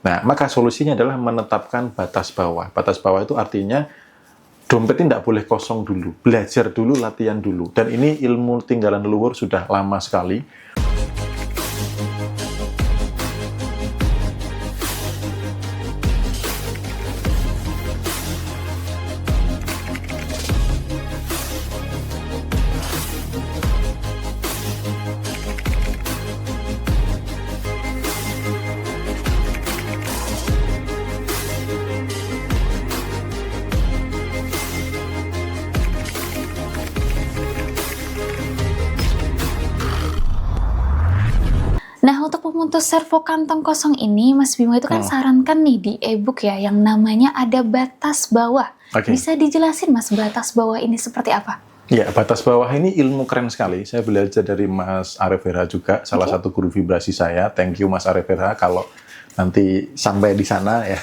Nah, maka solusinya adalah menetapkan batas bawah. Batas bawah itu artinya dompet ini tidak boleh kosong dulu. Belajar dulu, latihan dulu. Dan ini ilmu tinggalan leluhur sudah lama sekali. Nah, untuk memutus servo kantong kosong ini, Mas Bimo itu kan sarankan nih di e-book ya, yang namanya ada batas bawah. Bisa dijelasin Mas, batas bawah ini seperti apa? Ya, batas bawah ini ilmu keren sekali. Saya belajar dari Mas Arif Herha juga, salah satu guru vibrasi saya. Thank you Mas Arif Herha kalau nanti sampai di sana ya.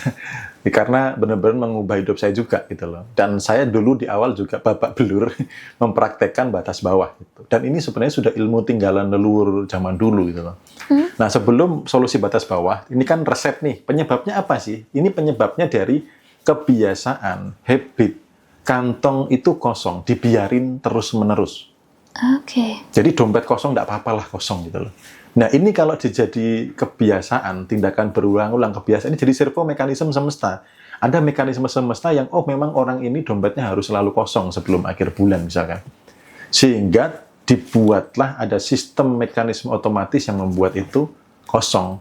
Karena benar-benar mengubah hidup saya juga gitu loh. Dan saya dulu di awal juga babak belur mempraktekkan batas bawah gitu. Dan ini sebenarnya sudah ilmu tinggalan leluhur zaman dulu gitu loh. Nah, sebelum solusi batas bawah, ini kan resep nih. Penyebabnya apa sih? Ini penyebabnya dari kebiasaan, habit, kantong itu kosong, dibiarin terus-menerus. Jadi dompet kosong nggak apa-apalah kosong gitu loh. Nah, ini kalau jadi kebiasaan, tindakan berulang-ulang kebiasaan, ini jadi servo mekanisme semesta. Ada mekanisme semesta yang, oh memang orang ini dompetnya harus selalu kosong sebelum akhir bulan misalkan. Sehingga dibuatlah ada sistem mekanisme otomatis yang membuat itu kosong.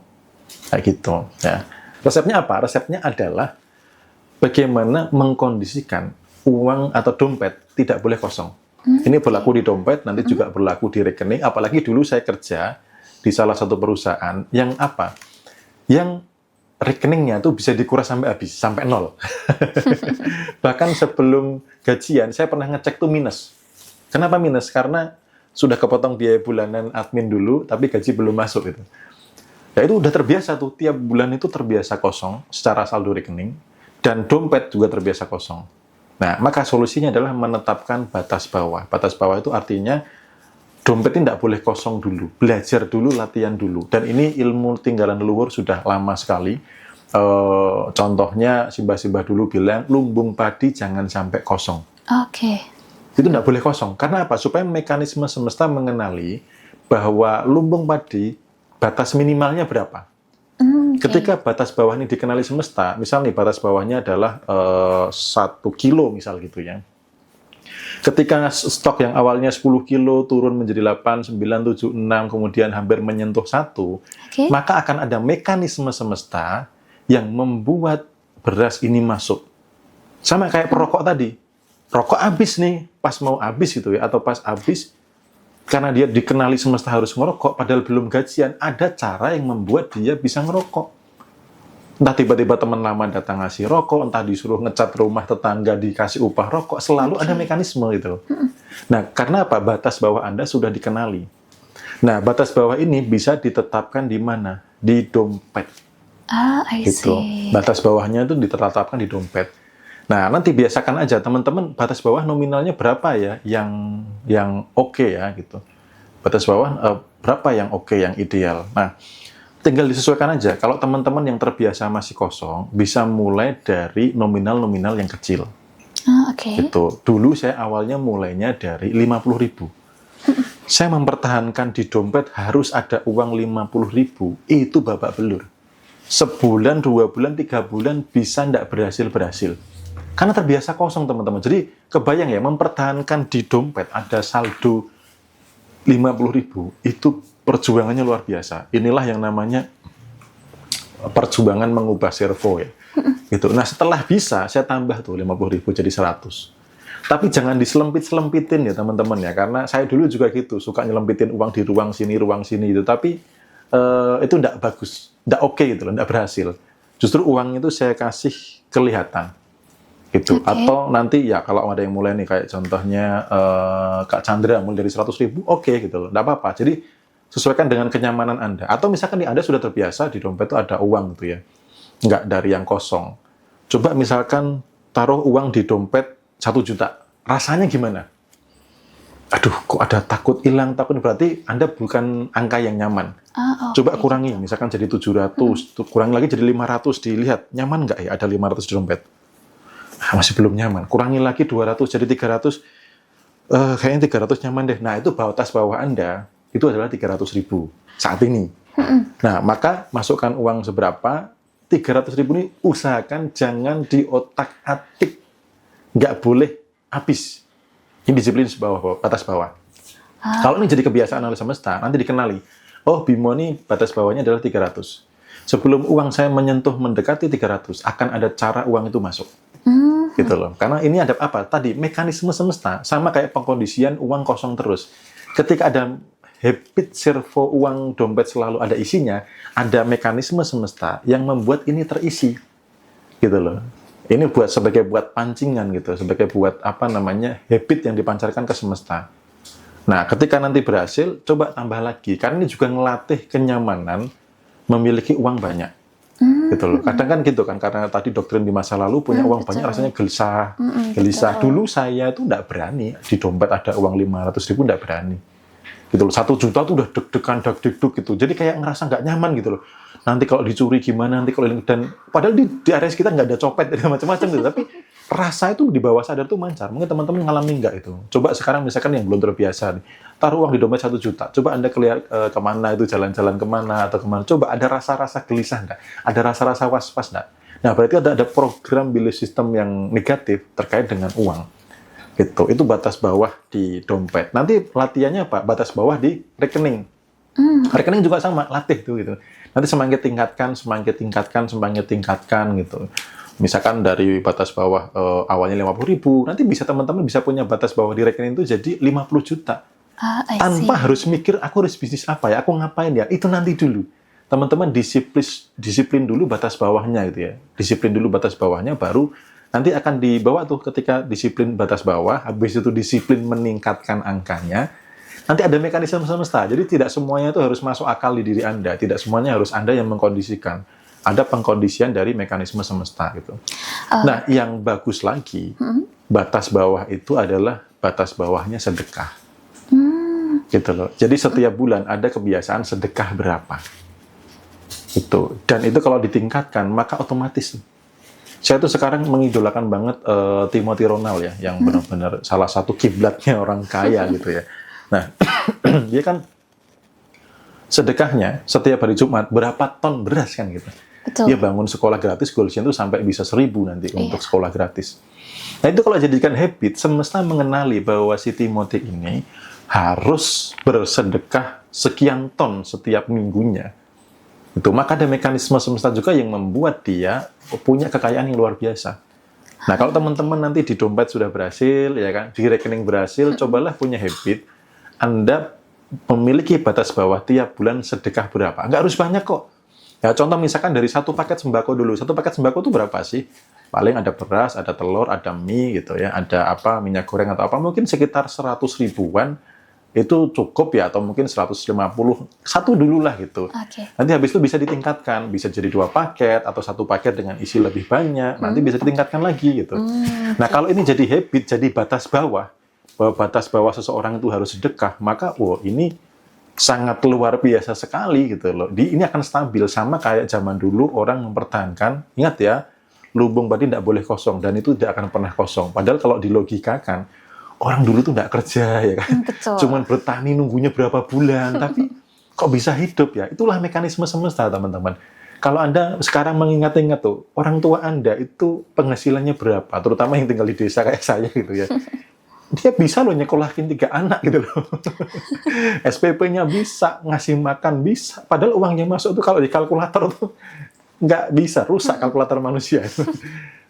Kayak gitu. Ya. Resepnya apa? Resepnya adalah bagaimana mengkondisikan uang atau dompet tidak boleh kosong. Ini berlaku di dompet, nanti juga berlaku di rekening. Apalagi dulu saya kerja di salah satu perusahaan yang apa? Yang rekeningnya tuh bisa dikuras sampai habis, sampai nol. Bahkan sebelum gajian, saya pernah ngecek tuh minus. Kenapa minus? Karena sudah kepotong biaya bulanan admin dulu, tapi gaji belum masuk gitu. Ya itu udah terbiasa tuh, tiap bulan itu terbiasa kosong secara saldo rekening, dan dompet juga terbiasa kosong. Nah, maka solusinya adalah menetapkan batas bawah. Batas bawah itu artinya dompet ini tidak boleh kosong dulu. Belajar dulu, latihan dulu. Dan ini ilmu tinggalan leluhur sudah lama sekali. Contohnya, simbah-simbah dulu bilang, lumbung padi jangan sampai kosong. Itu tidak boleh kosong. Karena apa? Supaya mekanisme semesta mengenali bahwa lumbung padi, batas minimalnya berapa. Ketika batas bawah ini dikenali semesta, misal nih batas bawahnya adalah 1 kilo misal gitu ya. Ketika stok yang awalnya 10 kilo turun menjadi 8, 9, 7, 6, kemudian hampir menyentuh 1, maka akan ada mekanisme semesta yang membuat beras ini masuk. Sama kayak perokok tadi. Rokok habis nih, pas mau habis gitu ya, atau pas habis, karena dia dikenali semesta harus ngerokok, padahal belum gajian, ada cara yang membuat dia bisa ngerokok. Entah tiba-tiba teman lama datang ngasih rokok, entah disuruh ngecat rumah tetangga dikasih upah rokok, selalu ada mekanisme gitu. Nah, karena apa? Batas bawah Anda sudah dikenali. Nah, batas bawah ini bisa ditetapkan di mana? Di dompet. Gitu. Batas bawahnya itu ditetapkan di dompet. Nah, nanti biasakan aja teman-teman batas bawah nominalnya berapa ya yang oke ya gitu. Batas bawah berapa yang oke, yang ideal. Nah, tinggal disesuaikan aja. Kalau teman-teman yang terbiasa masih kosong, bisa mulai dari nominal-nominal yang kecil. Gitu. Dulu saya awalnya mulainya dari 50.000. Saya mempertahankan di dompet harus ada uang 50.000. Itu babak belur. Sebulan, 2 bulan, 3 bulan bisa nggak berhasil. Karena terbiasa kosong teman-teman. Jadi kebayang ya, mempertahankan di dompet ada saldo 50.000, itu perjuangannya luar biasa. Inilah yang namanya perjuangan mengubah servo ya. Gitu. Nah, setelah bisa, saya tambah tuh 50.000 jadi 100. Tapi jangan diselempit-selempitin ya teman-teman ya. Karena saya dulu juga gitu, suka nyelempitin uang di ruang sini gitu. Tapi itu enggak bagus, enggak oke gitu loh, enggak berhasil. Justru uang itu saya kasih kelihatan. Gitu. Atau nanti ya kalau ada yang mulai nih kayak contohnya Kak Chandra mulai dari 100.000, oke gitu loh, enggak apa-apa. Jadi sesuaikan dengan kenyamanan Anda. Atau misalkan nih Anda sudah terbiasa di dompet itu ada uang gitu ya, enggak dari yang kosong. Coba misalkan taruh uang di dompet 1 juta, rasanya gimana? aduh kok ada takut hilang, takut berarti Anda bukan angka yang nyaman. Coba kurangi, misalkan jadi 700, kurangi lagi jadi 500, dilihat nyaman nggak ya ada 500 di dompet. Masih belum nyaman. Kurangi lagi 200 jadi 300, kayaknya 300 nyaman deh. Nah itu batas bawah Anda itu adalah 300.000 saat ini. Nah maka masukkan uang seberapa, 300.000 ini usahakan jangan diotak-atik, nggak boleh habis. Ini disiplin batas bawah. Kalau ini jadi kebiasaan oleh semesta, nanti dikenali. Oh, Bimo ini batas bawahnya adalah 300. Sebelum uang saya menyentuh mendekati 300, akan ada cara uang itu masuk. Gitu loh. Karena ini ada apa? Tadi mekanisme semesta sama kayak pengkondisian uang kosong terus. Ketika ada habit servo uang dompet selalu ada isinya, ada mekanisme semesta yang membuat ini terisi. Gitu loh. Ini sebagai pancingan gitu, sebagai habit yang dipancarkan ke semesta. Nah, ketika nanti berhasil, coba tambah lagi. Karena ini juga ngelatih kenyamanan memiliki uang banyak. Gitu loh. Kadang kan gitu kan, karena tadi doktrin di masa lalu punya uang banyak rasanya gelisah. Dulu saya itu enggak berani, di dompet ada uang 500.000 enggak berani. Gitu loh. 1 juta tuh udah deg-degan, deg-deg gitu. Jadi kayak ngerasa nggak nyaman gitu loh. Nanti kalau dicuri gimana, nanti kalau dan padahal di area sekitar nggak ada copet dan macam-macam gitu, tapi rasa itu di bawah sadar tuh mancar. Mungkin teman-teman ngalamin nggak itu? Coba sekarang misalkan yang belum terbiasa nih, taruh uang di dompet 1 juta, coba Anda kemana itu, jalan-jalan kemana atau kemana, coba ada rasa-rasa gelisah nggak? Ada rasa-rasa was-was nggak? Nah berarti ada program belief system yang negatif terkait dengan uang. Itu batas bawah di dompet. Nanti latihannya apa? Batas bawah di rekening. Rekening juga sama, latih tuh gitu. Nanti semakin tingkatkan gitu. Misalkan dari batas bawah awalnya 50.000, nanti teman-teman bisa punya batas bawah di rekening itu jadi 50 juta. Tanpa harus mikir aku harus bisnis apa ya, aku ngapain ya, itu nanti dulu. Teman-teman disiplin dulu batas bawahnya gitu ya. Disiplin dulu batas bawahnya, baru nanti akan dibawa tuh ketika disiplin batas bawah, habis itu disiplin meningkatkan angkanya. Nanti ada mekanisme semesta, jadi tidak semuanya itu harus masuk akal di diri Anda, tidak semuanya harus Anda yang mengkondisikan. Ada pengkondisian dari mekanisme semesta gitu. Nah, yang bagus lagi, batas bawah itu adalah batas bawahnya sedekah. Gitu loh. Jadi setiap bulan ada kebiasaan sedekah berapa. Itu. Dan itu kalau ditingkatkan, maka otomatis. Saya tuh sekarang mengidolakan banget Timothy Ronald ya, yang benar-benar salah satu kiblatnya orang kaya gitu ya. Nah, dia kan sedekahnya setiap hari Jumat berapa ton beras kan gitu. Betul. Dia bangun sekolah gratis, goalsnya itu sampai bisa 1.000 nanti untuk sekolah gratis. Nah itu kalau jadikan habit, semesta mengenali bahwa si Timothy ini harus bersedekah sekian ton setiap minggunya. Itu maka ada mekanisme semesta juga yang membuat dia punya kekayaan yang luar biasa. Nah kalau teman-teman nanti di dompet sudah berhasil, ya kan, di rekening berhasil, cobalah punya habit. Anda memiliki batas bawah tiap bulan sedekah berapa? Nggak harus banyak kok. Ya, contoh misalkan dari 1 paket sembako dulu. 1 paket sembako itu berapa sih? Paling ada beras, ada telur, ada mie gitu ya, ada minyak goreng atau apa, mungkin sekitar 100 ribuan itu cukup ya, atau mungkin 150, satu dulu lah gitu. Nanti habis itu bisa ditingkatkan, bisa jadi 2 paket atau 1 paket dengan isi lebih banyak, nanti bisa ditingkatkan lagi gitu. Nah kalau ini jadi habit, jadi batas bawah, bahwa batas bawah seseorang itu harus sedekah, maka ini sangat luar biasa sekali gitu loh. Ini akan stabil, sama kayak zaman dulu orang mempertahankan, ingat ya, lubung padi tidak boleh kosong, dan itu tidak akan pernah kosong. Padahal kalau dilogikakan, orang dulu tuh nggak kerja ya kan, cuman bertani nunggunya berapa bulan, tapi kok bisa hidup ya? Itulah mekanisme semesta teman-teman. Kalau Anda sekarang mengingat-ingat tuh, orang tua Anda itu penghasilannya berapa, terutama yang tinggal di desa kayak saya gitu ya. Dia bisa loh nyekolahin 3 anak gitu loh. SPP-nya bisa, ngasih makan bisa. Padahal uangnya masuk tuh kalau di kalkulator tuh nggak bisa, rusak kalkulator manusia.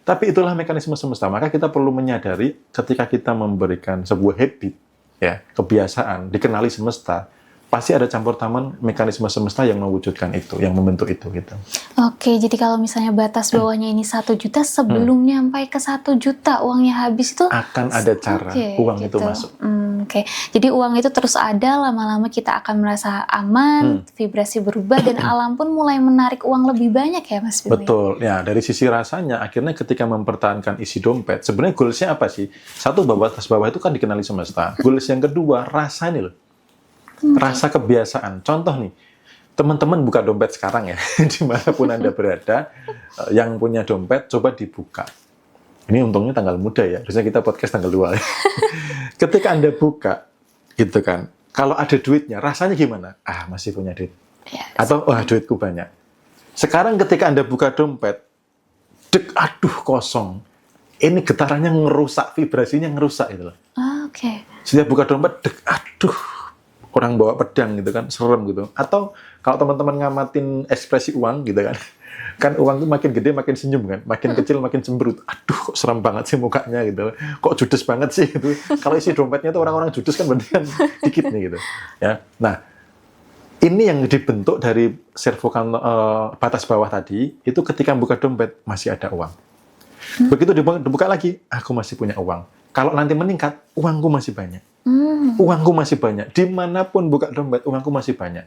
Tapi itulah mekanisme semesta. Maka kita perlu menyadari ketika kita memberikan sebuah habit, ya, kebiasaan, dikenali semesta, pasti ada campur tangan mekanisme semesta yang mewujudkan itu, yang membentuk itu gitu. Oke, jadi kalau misalnya batas bawahnya ini 1 juta, sebelum nyampe ke 1 juta uangnya habis itu akan ada cara uang gitu. itu masuk. Oke, jadi uang itu terus ada, lama-lama kita akan merasa aman, vibrasi berubah, dan alam pun mulai menarik uang lebih banyak ya Mas Bimo? Betul, ya dari sisi rasanya akhirnya ketika mempertahankan isi dompet, sebenarnya goalsnya apa sih? Satu, batas bawah itu kan dikenali semesta. Goals yang kedua, rasa nih loh. Rasa kebiasaan. Contoh nih, teman-teman buka dompet sekarang ya, dimanapun Anda berada, yang punya dompet, coba dibuka. Ini untungnya tanggal muda ya, harusnya kita podcast tanggal 2 ya. Ketika Anda buka, gitu kan, kalau ada duitnya, rasanya gimana? Ah, masih punya duit. Atau, wah duitku banyak. Sekarang ketika Anda buka dompet, aduh kosong. Ini getarannya ngerusak, vibrasinya ngerusak gitu loh. Oke. Setiap buka dompet, aduh, orang bawa pedang gitu kan, serem gitu. Atau kalau teman-teman ngamatin ekspresi uang gitu kan, kan uang itu makin gede makin senyum kan, makin kecil makin cemberut. Aduh, kok serem banget sih mukanya gitu. Kok judes banget sih gitu. Kalau isi dompetnya tuh orang-orang judes kan berarti kan dikit nih gitu. Ya. Nah, ini yang dibentuk dari batas bawah tadi, itu ketika buka dompet masih ada uang. Begitu dibuka lagi, aku masih punya uang. Kalau nanti meningkat, uangku masih banyak. Uangku masih banyak. Dimanapun buka dompet, uangku masih banyak.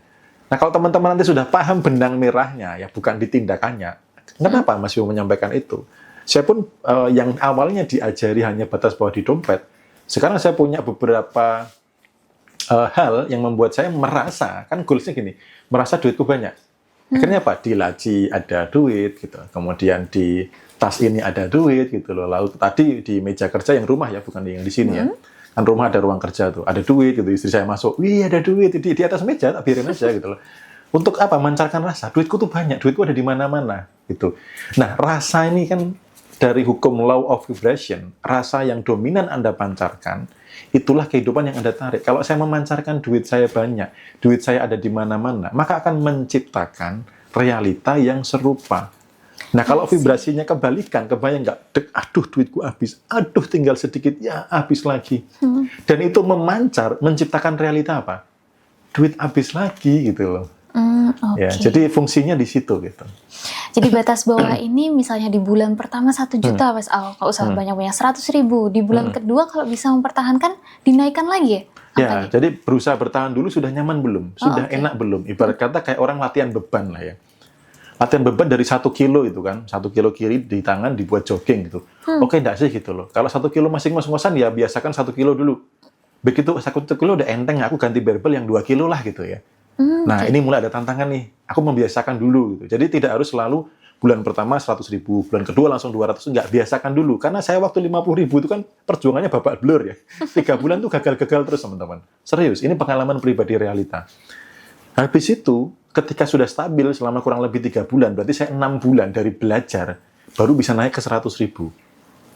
Nah, kalau teman-teman nanti sudah paham benang merahnya, ya bukan di tindakannya. Kenapa Mas Bimo menyampaikan itu? Saya pun yang awalnya diajari hanya batas bawah di dompet, sekarang saya punya beberapa hal yang membuat saya merasa, kan goalsnya gini, merasa duitku banyak. Akhirnya apa? Di laci ada duit, gitu. Kemudian di tas ini ada duit, gitu loh. Lalu tadi di meja kerja yang rumah ya, bukan yang di sini ya. Kan rumah ada ruang kerja tuh, ada duit gitu, istri saya masuk, wih ada duit di atas meja, tak biarin aja gitu loh. Untuk apa? Memancarkan rasa, duitku tuh banyak, duitku ada di mana-mana gitu. Nah, rasa ini kan dari hukum law of vibration, rasa yang dominan Anda pancarkan, itulah kehidupan yang Anda tarik. Kalau saya memancarkan duit saya banyak, duit saya ada di mana-mana, maka akan menciptakan realita yang serupa. Nah, kalau vibrasinya kebalikan, kebayang nggak? Aduh, duitku habis. Aduh, tinggal sedikit. Ya, habis lagi. Dan itu memancar, menciptakan realita apa? Duit habis lagi, gitu loh. Ya, jadi fungsinya di situ, gitu. Jadi batas bawah ini misalnya di bulan pertama 1 juta, Mas Al. Nggak usah banyak-banyak, 100.000. Di bulan kedua, kalau bisa mempertahankan, dinaikkan lagi ya? Ya, jadi berusaha bertahan dulu, sudah nyaman belum? Sudah enak belum? Ibarat kata kayak orang latihan beban lah ya. Latihan beban dari 1 kilo itu kan, 1 kilo kiri di tangan dibuat jogging gitu. Oke, enggak sih gitu loh. Kalau 1 kilo masih ngos-ngosan ya biasakan 1 kilo dulu. Begitu 1 kilo udah enteng, aku ganti barbel yang 2 kilo lah gitu ya. Nah, ini mulai ada tantangan nih. Aku membiasakan dulu gitu. Jadi tidak harus selalu bulan pertama 100.000, bulan kedua langsung 200, enggak, biasakan dulu. Karena saya waktu 50.000 itu kan perjuangannya babak belur ya. 3 bulan tuh gagal-gagal terus teman-teman. Serius, ini pengalaman pribadi realita. Habis itu, ketika sudah stabil selama kurang lebih 3 bulan, berarti saya 6 bulan dari belajar, baru bisa naik ke 100.000.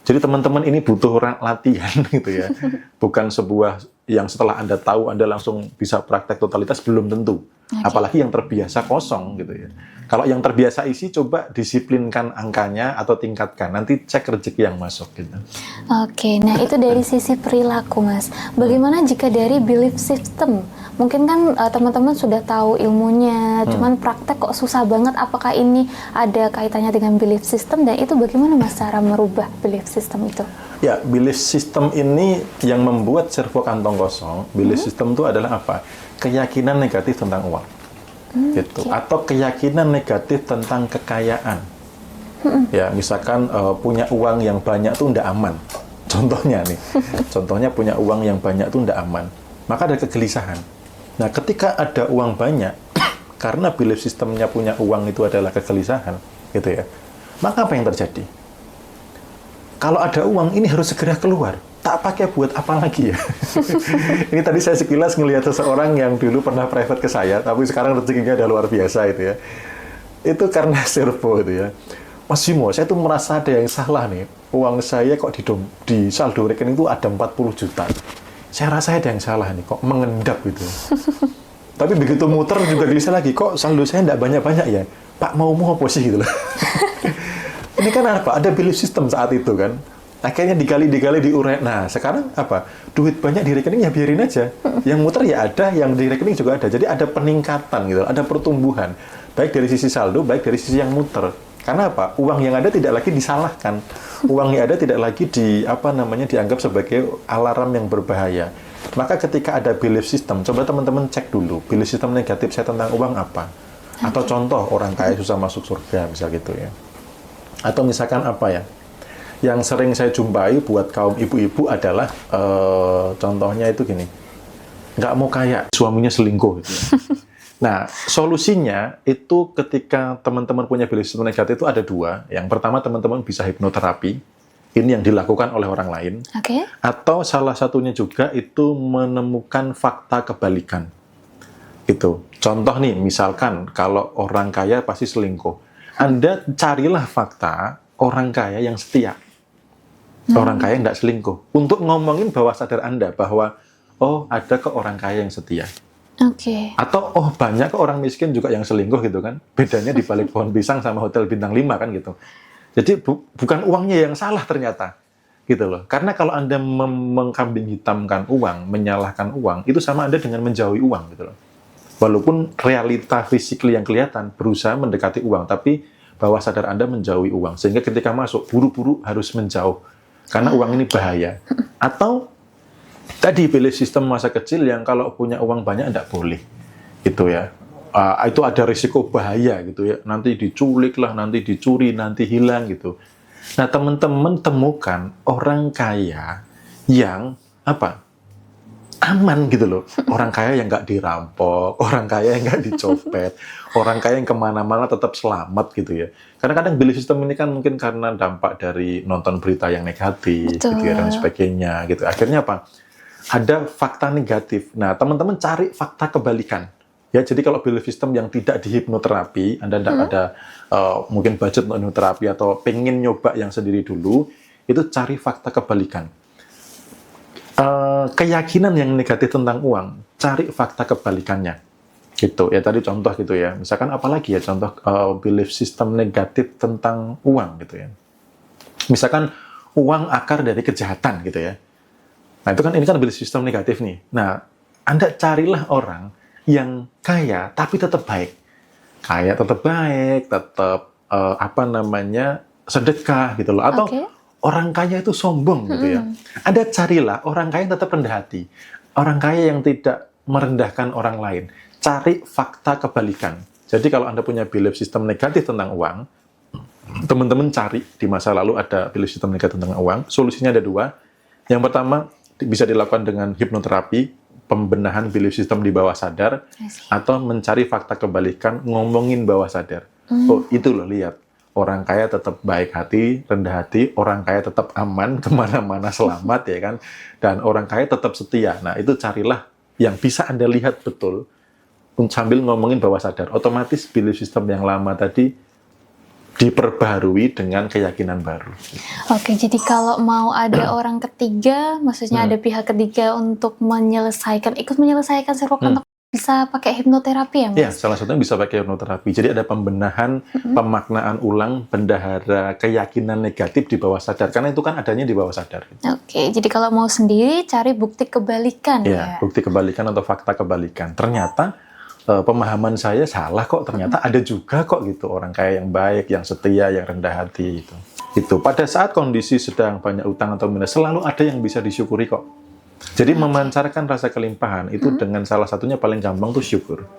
Jadi teman-teman ini butuh latihan gitu ya. Bukan sebuah yang setelah Anda tahu, Anda langsung bisa praktek totalitas, belum tentu. Apalagi yang terbiasa kosong gitu ya. Kalau yang terbiasa isi, coba disiplinkan angkanya atau tingkatkan. Nanti cek rezeki yang masuk gitu. Oke, nah itu dari sisi perilaku, Mas. Bagaimana jika dari belief system? Mungkin kan teman-teman sudah tahu ilmunya, cuman praktek kok susah banget. Apakah ini ada kaitannya dengan belief system? Dan itu bagaimana Mas cara merubah belief system itu? Ya, belief system ini yang membuat servo kantong kosong. Belief system itu adalah apa? Keyakinan negatif tentang uang. Gitu. Atau keyakinan negatif tentang kekayaan. Ya, misalkan punya uang yang banyak tuh ndak aman. Contohnya nih, contohnya punya uang yang banyak tuh ndak aman. Maka ada kegelisahan. Nah, ketika ada uang banyak, karena belief sistemnya punya uang itu adalah kegelisahan, gitu ya. Maka apa yang terjadi? Kalau ada uang, ini harus segera keluar. Tak pakai buat apa lagi ya? Ini tadi saya sekilas ngelihat seseorang yang dulu pernah private ke saya, tapi sekarang rezekinya udah luar biasa itu ya. Itu karena servo itu ya. Mas Bimo, saya tuh merasa ada yang salah nih. Uang saya kok di saldo rekening itu ada 40 juta. Saya rasa ada yang salah nih, kok mengendap gitu. Tapi begitu muter juga bisa lagi, kok saldo saya enggak banyak-banyak ya? Pak, mau apa sih gitu loh. Ini kan apa? Ada belief system saat itu kan. Akhirnya dikali diurai. Nah, sekarang apa? Duit banyak di rekening ya biarin aja. Yang muter ya ada, yang di rekening juga ada. Jadi ada peningkatan gitu, ada pertumbuhan. Baik dari sisi saldo, baik dari sisi yang muter. Karena apa? Uang yang ada tidak lagi disalahkan. Uang yang ada tidak lagi dianggap sebagai alarm yang berbahaya. Maka ketika ada belief system, coba teman-teman cek dulu belief system negatif saya tentang uang apa. Atau contoh orang kaya susah masuk surga, misal gitu ya. Atau misalkan apa ya? Yang sering saya jumpai buat kaum ibu-ibu adalah contohnya itu gini, nggak mau kaya, suaminya selingkuh gitu ya. Nah, solusinya itu ketika teman-teman punya belief system negatif itu ada dua. Yang pertama, teman-teman bisa hipnoterapi, ini yang dilakukan oleh orang lain. Okay. Atau salah satunya juga itu menemukan fakta kebalikan. Gitu. Contoh nih, misalkan kalau orang kaya pasti selingkuh. Anda carilah fakta orang kaya yang setia. Orang kaya nggak selingkuh. Untuk ngomongin bawah sadar Anda bahwa, oh ada kok orang kaya yang setia. Oke. Atau, oh banyak kok orang miskin juga yang selingkuh gitu kan. Bedanya di balik pohon pisang sama hotel bintang 5 kan gitu. Jadi bukan uangnya yang salah ternyata. Gitu loh. Karena kalau Anda mengkambing hitamkan uang, menyalahkan uang, itu sama Anda dengan menjauhi uang gitu loh. Walaupun realita fisik yang kelihatan berusaha mendekati uang, tapi bawah sadar Anda menjauhi uang. Sehingga ketika masuk, buru-buru harus menjauh. Karena uang ini bahaya. Atau tadi pilih sistem masa kecil yang kalau punya uang banyak tidak boleh. Gitu ya. Itu ada risiko bahaya gitu ya. Nanti diculik lah, nanti dicuri, nanti hilang gitu. Nah, teman-teman temukan orang kaya yang aman gitu loh. Orang kaya yang nggak dirampok, orang kaya yang nggak dicopet, orang kaya yang kemana-mana tetap selamat gitu ya. Karena kadang belief system ini kan mungkin karena dampak dari nonton berita yang negatif, gitu ya, dan sebagainya gitu. Akhirnya apa? Ada fakta negatif. Nah, teman-teman cari fakta kebalikan. Ya, jadi kalau belief system yang tidak dihipnoterapi, Anda tidak ada mungkin budget untuk hipnoterapi atau pengen nyoba yang sendiri dulu, itu cari fakta kebalikan. Keyakinan yang negatif tentang uang, cari fakta kebalikannya. Gitu. Ya tadi contoh gitu ya. Misalkan apalagi ya contoh belief system negatif tentang uang gitu ya. Misalkan uang akar dari kejahatan gitu ya. Nah, itu kan ini kan belief system negatif nih. Nah, Anda carilah orang yang kaya tapi tetap baik. Kaya tetap baik, tetap sedekah gitu loh. Atau orang kaya itu sombong gitu ya. Anda carilah orang kaya yang tetap rendah hati. Orang kaya yang tidak merendahkan orang lain. Cari fakta kebalikan. Jadi kalau Anda punya belief system negatif tentang uang, teman-teman cari di masa lalu ada belief system negatif tentang uang. Solusinya ada dua. Yang pertama bisa dilakukan dengan hipnoterapi, pembenahan belief system di bawah sadar, atau mencari fakta kebalikan, ngomongin bawah sadar. Oh itu loh, lihat. Orang kaya tetap baik hati, rendah hati, orang kaya tetap aman, kemana-mana selamat ya kan, dan orang kaya tetap setia. Nah itu carilah yang bisa Anda lihat betul, sambil ngomongin bawah sadar. Otomatis belief system yang lama tadi diperbaharui dengan keyakinan baru. Oke, jadi kalau mau ada orang ketiga, maksudnya ada pihak ketiga untuk ikut menyelesaikan servokantok, bisa pakai hipnoterapi ya, Mas? Ya, salah satunya bisa pakai hipnoterapi. Jadi ada pembenahan, pemaknaan ulang, bendahara keyakinan negatif di bawah sadar. Karena itu kan adanya di bawah sadar. Oke, jadi kalau mau sendiri, cari bukti kebalikan ya? Bukti kebalikan atau fakta kebalikan. Ternyata pemahaman saya salah kok. Ternyata ada juga kok gitu orang kaya yang baik, yang setia, yang rendah hati gitu. Itu pada saat kondisi sedang banyak utang atau minus, selalu ada yang bisa disyukuri kok. Jadi memancarkan rasa kelimpahan itu dengan salah satunya paling gampang tuh syukur.